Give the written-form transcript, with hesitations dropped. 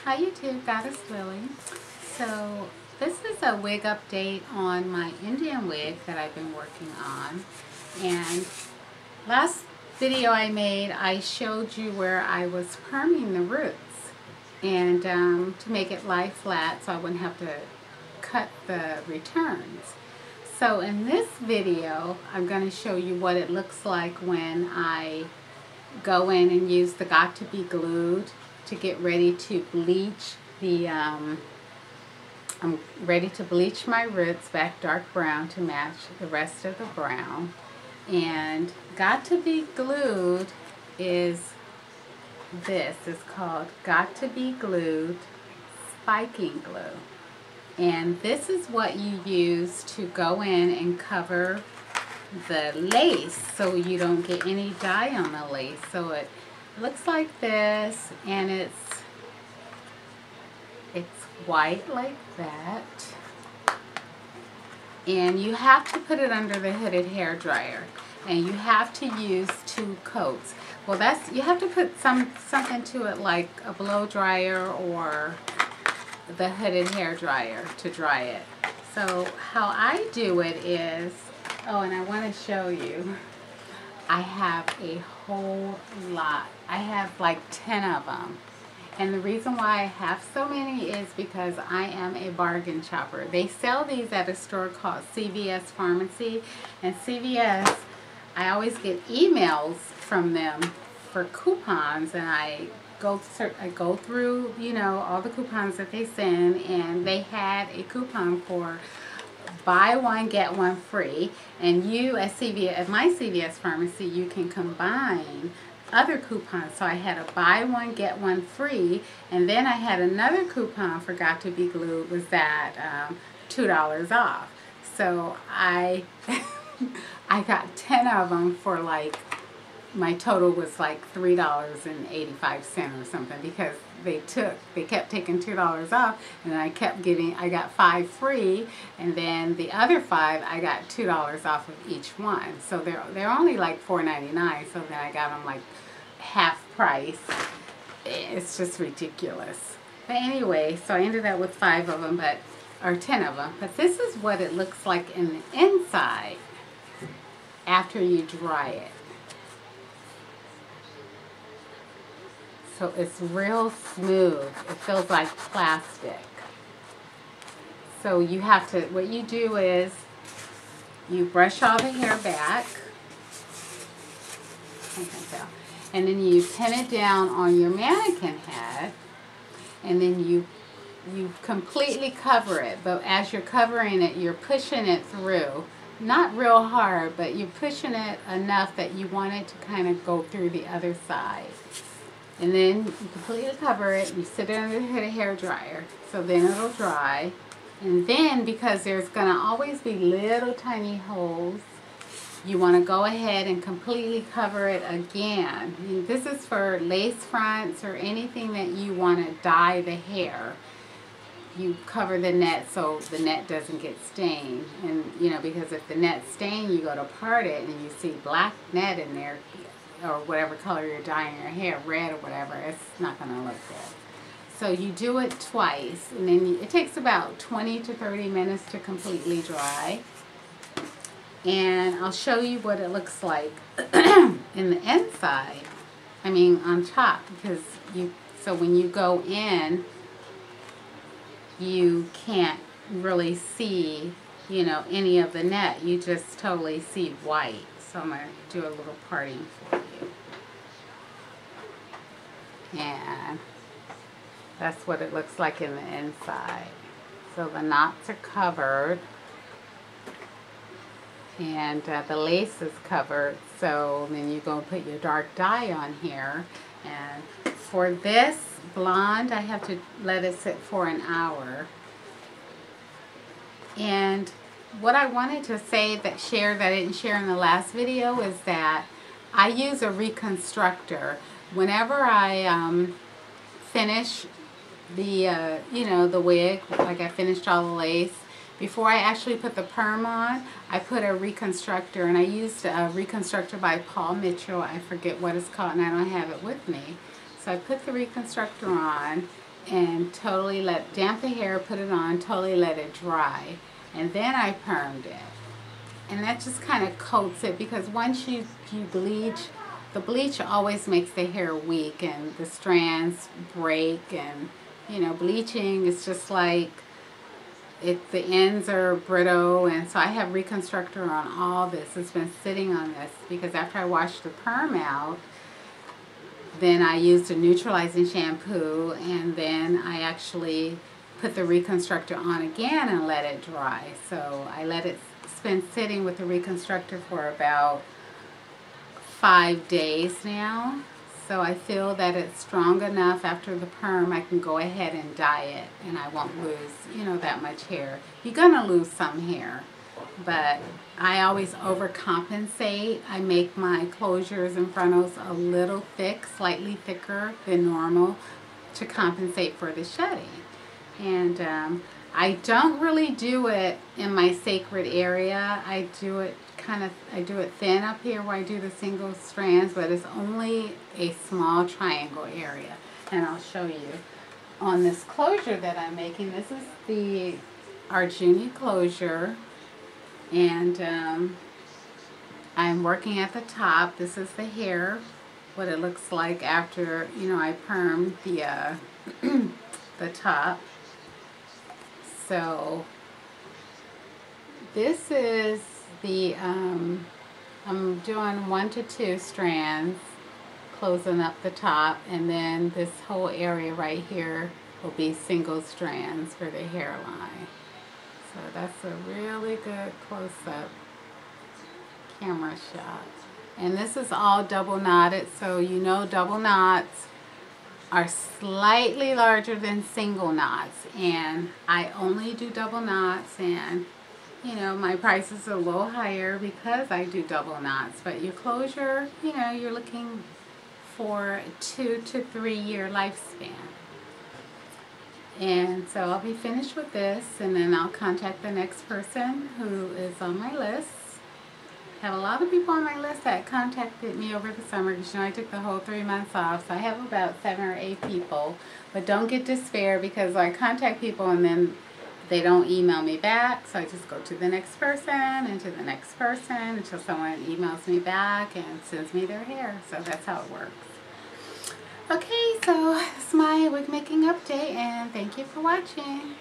Hi YouTube, Goddess Lily. So this is a wig update on my Indian wig that I've been working on. And last video I made, I showed you where I was perming the roots and to make it lie flat so I wouldn't have to cut the returns. So in this video, I'm going to show you what it looks like when I go in and use the Got to Be Glued to get ready to bleach the, I'm ready to bleach my roots back dark brown to match the rest of the brown. And Got to Be Glued is this. It's called Got to Be Glued Spiking Glue. And this is what you use to go in and cover the lace so you don't get any dye on the lace. So it looks like this, and it's white like that. And you have to put it under the hooded hair dryer, and you have to use 2 coats. Well, you have to put something to it like a blow dryer or the hooded hair dryer to dry it. So how I do it is, oh, and I want to show you, I have a whole lot. I have like 10 of them. And the reason why I have so many is because I am a bargain shopper. They sell these at a store called CVS Pharmacy. And CVS, I always get emails from them for coupons, and I go through, you know, all the coupons that they send, and they had a coupon for buy one get one free. And you at my CVS Pharmacy, you can combine other coupons. So I had a buy one get one free, and then I had another coupon for Got to Be Glued was that $2 off. So I I got 10 of them for like, my total was like $3.85 or something, because they kept taking $2 off, and then I got 5 free, and then the other 5 I got $2 off of each one. So they're only like $4.99. So then I got them like half price. It's just ridiculous. But anyway, so I ended up with 5 of them, or 10 of them. But this is what it looks like in the inside after you dry it. So it's real smooth. It feels like plastic. So you have to, what you do is you brush all the hair back. And then you pin it down on your mannequin head. And then you completely cover it. But as you're covering it, you're pushing it through. Not real hard, but you're pushing it enough that you want it to kind of go through the other side. And then you completely cover it, you sit it under the hair dryer, so then it'll dry. And then, because there's going to always be little tiny holes, you want to go ahead and completely cover it again. And this is for lace fronts or anything that you want to dye the hair. You cover the net so the net doesn't get stained. And, you know, because if the net's stained, you go to part it and you see black net in there, or whatever color you're dyeing your hair, red or whatever, it's not going to look good. So you do it twice, and then it takes about 20 to 30 minutes to completely dry. And I'll show you what it looks like in the inside, I mean on top, because so when you go in, you can't really see, you know, any of the net. You just totally see white. So I'm going to do a little parting for you. And that's what it looks like in the inside. So the knots are covered. And the lace is covered. So then you go and put your dark dye on here. And for this blonde, I have to let it sit for an hour. And what I wanted to say that I didn't share in the last video is that I use a reconstructor. Whenever I finish the, you know, the wig, like I finished all the lace, before I actually put the perm on, I put a reconstructor, and I used a reconstructor by Paul Mitchell. I forget what it's called, and I don't have it with me. So I put the reconstructor on, and totally damp the hair, put it on, totally let it dry, and then I permed it. And that just kind of coats it, because once you bleach, the bleach always makes the hair weak and the strands break, and you know, bleaching is just like, the ends are brittle, and so I have Reconstructor on all this. It's been sitting on this because after I washed the perm out, then I used a neutralizing shampoo, and then I actually put the Reconstructor on again and let it dry. So I let it been sitting with the Reconstructor for about 5 days now. So I feel that it's strong enough after the perm, I can go ahead and dye it, and I won't lose, you know, that much hair. You're gonna lose some hair, but I always overcompensate. I make my closures and frontals a little thick, slightly thicker than normal, to compensate for the shedding. And I don't really do it in my sacred area. I do it thin up here where I do the single strands, but it's only a small triangle area. And I'll show you on this closure that I'm making. This is the Arjuni closure, and I'm working at the top. This is the hair, what it looks like after, you know, I permed the the top. So this is the I'm doing 1 to 2 strands, closing up the top, and then this whole area right here will be single strands for the hairline. So that's a really good close-up camera shot. And this is all double knotted, so you know double knots are slightly larger than single knots, and I only do double knots, and you know, my prices are a little higher because I do double knots. But your closure, you know, you're looking for 2 to 3 year lifespan. And so I'll be finished with this, and then I'll contact the next person who is on my list. I have a lot of people on my list that contacted me over the summer, because you know I took the whole 3 months off. So I have about 7 or 8 people. But don't get despair, because I contact people and then they don't email me back. So I just go to the next person and to the next person until someone emails me back and sends me their hair. So that's how it works. Okay, so that's my wig making update, and thank you for watching.